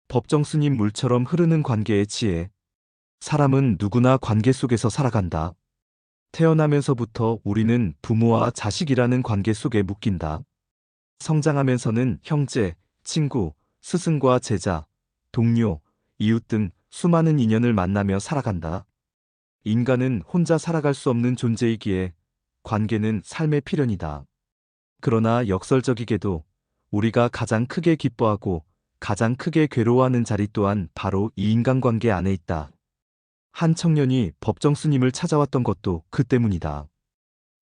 법정 스님 물처럼 흐르는 관계의 지혜. 사람은 누구나 관계 속에서 살아간다. 태어나면서부터 우리는 부모와 자식이라는 관계 속에 묶인다. 성장하면서는 형제, 친구, 스승과 제자, 동료, 이웃 등 수많은 인연을 만나며 살아간다. 인간은 혼자 살아갈 수 없는 존재이기에 관계는 삶의 필연이다. 그러나 역설적이게도 우리가 가장 크게 기뻐하고 가장 크게 괴로워하는 자리 또한 바로 이 인간관계 안에 있다. 한 청년이 법정 스님을 찾아왔던 것도 그 때문이다.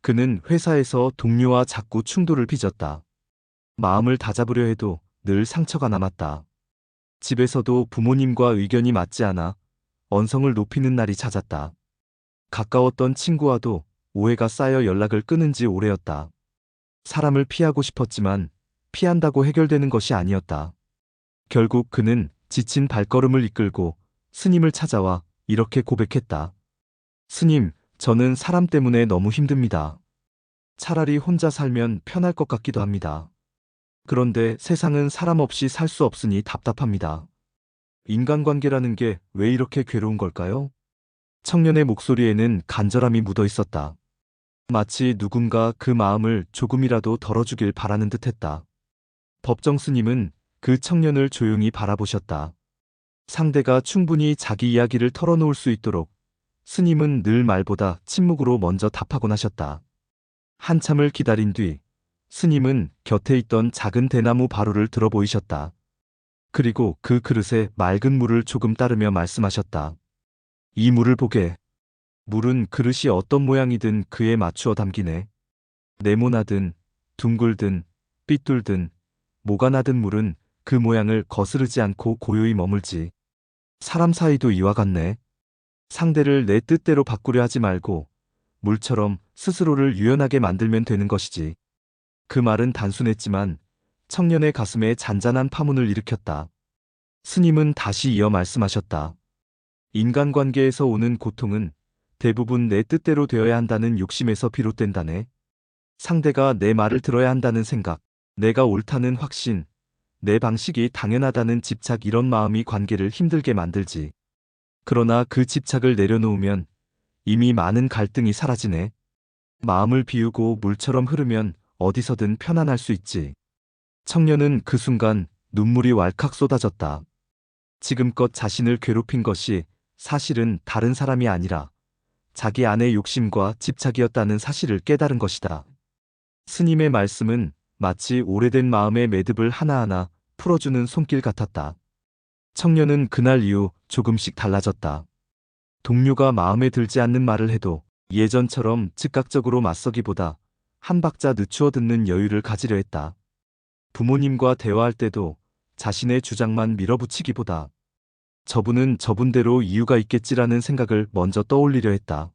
그는 회사에서 동료와 자꾸 충돌을 빚었다. 마음을 다잡으려 해도 늘 상처가 남았다. 집에서도 부모님과 의견이 맞지 않아 언성을 높이는 날이 잦았다. 가까웠던 친구와도 오해가 쌓여 연락을 끊은 지 오래였다. 사람을 피하고 싶었지만 피한다고 해결되는 것이 아니었다. 결국 그는 지친 발걸음을 이끌고 스님을 찾아와 이렇게 고백했다. 스님, 저는 사람 때문에 너무 힘듭니다. 차라리 혼자 살면 편할 것 같기도 합니다. 그런데 세상은 사람 없이 살 수 없으니 답답합니다. 인간관계라는 게 왜 이렇게 괴로운 걸까요? 청년의 목소리에는 간절함이 묻어 있었다. 마치 누군가 그 마음을 조금이라도 덜어주길 바라는 듯했다. 법정 스님은 그 청년을 조용히 바라보셨다. 상대가 충분히 자기 이야기를 털어놓을 수 있도록 스님은 늘 말보다 침묵으로 먼저 답하곤 하셨다. 한참을 기다린 뒤 스님은 곁에 있던 작은 대나무 바루를 들어 보이셨다. 그리고 그 그릇에 맑은 물을 조금 따르며 말씀하셨다. 이 물을 보게. 물은 그릇이 어떤 모양이든 그에 맞추어 담기네. 네모나든 둥글든 삐뚤든 뭐가 나든 물은 그 모양을 거스르지 않고 고요히 머물지. 사람 사이도 이와 같네. 상대를 내 뜻대로 바꾸려 하지 말고 물처럼 스스로를 유연하게 만들면 되는 것이지. 그 말은 단순했지만 청년의 가슴에 잔잔한 파문을 일으켰다. 스님은 다시 이어 말씀하셨다. 인간관계에서 오는 고통은 대부분 내 뜻대로 되어야 한다는 욕심에서 비롯된다네. 상대가 내 말을 들어야 한다는 생각, 내가 옳다는 확신, 내 방식이 당연하다는 집착 이런 마음이 관계를 힘들게 만들지. 그러나 그 집착을 내려놓으면 이미 많은 갈등이 사라지네. 마음을 비우고 물처럼 흐르면 어디서든 편안할 수 있지. 청년은 그 순간 눈물이 왈칵 쏟아졌다. 지금껏 자신을 괴롭힌 것이 사실은 다른 사람이 아니라 자기 안의 욕심과 집착이었다는 사실을 깨달은 것이다. 스님의 말씀은 마치 오래된 마음의 매듭을 하나하나 풀어주는 손길 같았다. 청년은 그날 이후 조금씩 달라졌다. 동료가 마음에 들지 않는 말을 해도 예전처럼 즉각적으로 맞서기보다 한 박자 늦추어 듣는 여유를 가지려 했다. 부모님과 대화할 때도 자신의 주장만 밀어붙이기보다 저분은 저분대로 이유가 있겠지라는 생각을 먼저 떠올리려 했다.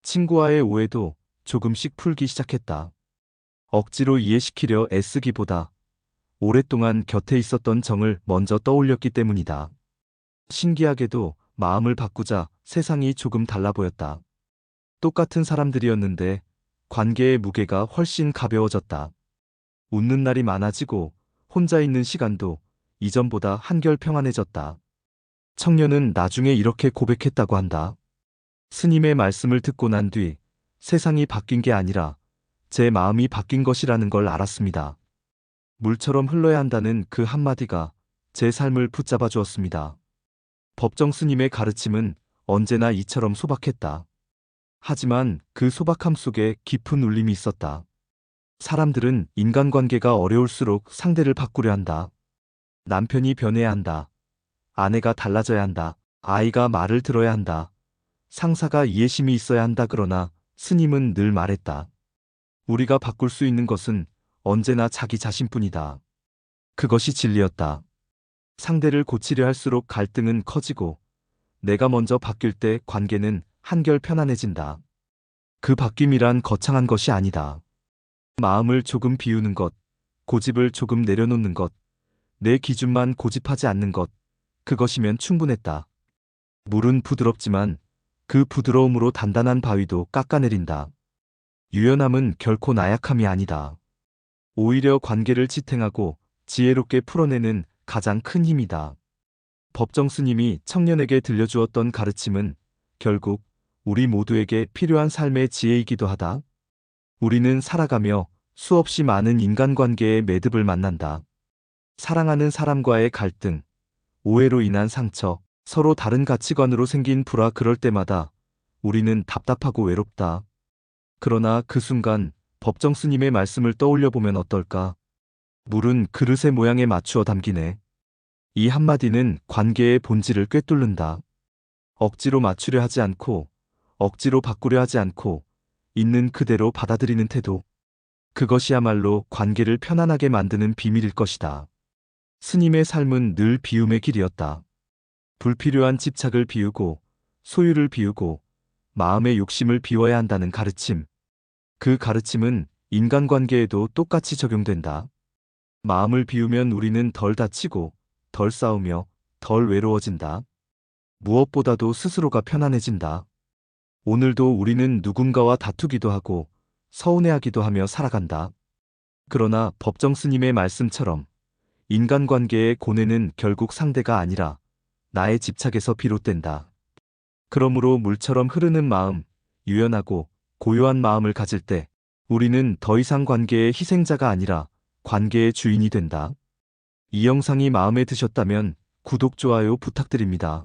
친구와의 오해도 조금씩 풀기 시작했다. 억지로 이해시키려 애쓰기보다 오랫동안 곁에 있었던 정을 먼저 떠올렸기 때문이다. 신기하게도 마음을 바꾸자 세상이 조금 달라 보였다. 똑같은 사람들이었는데 관계의 무게가 훨씬 가벼워졌다. 웃는 날이 많아지고 혼자 있는 시간도 이전보다 한결 평안해졌다. 청년은 나중에 이렇게 고백했다고 한다. 스님의 말씀을 듣고 난 뒤 세상이 바뀐 게 아니라 제 마음이 바뀐 것이라는 걸 알았습니다. 물처럼 흘러야 한다는 그 한마디가 제 삶을 붙잡아 주었습니다. 법정 스님의 가르침은 언제나 이처럼 소박했다. 하지만 그 소박함 속에 깊은 울림이 있었다. 사람들은 인간관계가 어려울수록 상대를 바꾸려 한다. 남편이 변해야 한다. 아내가 달라져야 한다. 아이가 말을 들어야 한다. 상사가 이해심이 있어야 한다. 그러나 스님은 늘 말했다. 우리가 바꿀 수 있는 것은 언제나 자기 자신뿐이다. 그것이 진리였다. 상대를 고치려 할수록 갈등은 커지고 내가 먼저 바뀔 때 관계는 한결 편안해진다. 그 바뀜이란 거창한 것이 아니다. 마음을 조금 비우는 것, 고집을 조금 내려놓는 것, 내 기준만 고집하지 않는 것, 그것이면 충분했다. 물은 부드럽지만 그 부드러움으로 단단한 바위도 깎아내린다. 유연함은 결코 나약함이 아니다. 오히려 관계를 지탱하고 지혜롭게 풀어내는 가장 큰 힘이다. 법정 스님이 청년에게 들려주었던 가르침은 결국 우리 모두에게 필요한 삶의 지혜이기도 하다. 우리는 살아가며 수없이 많은 인간관계의 매듭을 만난다. 사랑하는 사람과의 갈등, 오해로 인한 상처, 서로 다른 가치관으로 생긴 불화, 그럴 때마다 우리는 답답하고 외롭다. 그러나 그 순간 법정 스님의 말씀을 떠올려 보면 어떨까? 물은 그릇의 모양에 맞추어 담기네. 이 한마디는 관계의 본질을 꿰뚫는다. 억지로 맞추려 하지 않고, 억지로 바꾸려 하지 않고, 있는 그대로 받아들이는 태도. 그것이야말로 관계를 편안하게 만드는 비밀일 것이다. 스님의 삶은 늘 비움의 길이었다. 불필요한 집착을 비우고, 소유를 비우고, 마음의 욕심을 비워야 한다는 가르침. 그 가르침은 인간관계에도 똑같이 적용된다. 마음을 비우면 우리는 덜 다치고, 덜 싸우며, 덜 외로워진다. 무엇보다도 스스로가 편안해진다. 오늘도 우리는 누군가와 다투기도 하고, 서운해하기도 하며 살아간다. 그러나 법정 스님의 말씀처럼 인간관계의 고뇌는 결국 상대가 아니라 나의 집착에서 비롯된다. 그러므로 물처럼 흐르는 마음, 유연하고 고요한 마음을 가질 때 우리는 더 이상 관계의 희생자가 아니라 관계의 주인이 된다. 이 영상이 마음에 드셨다면 구독, 좋아요 부탁드립니다.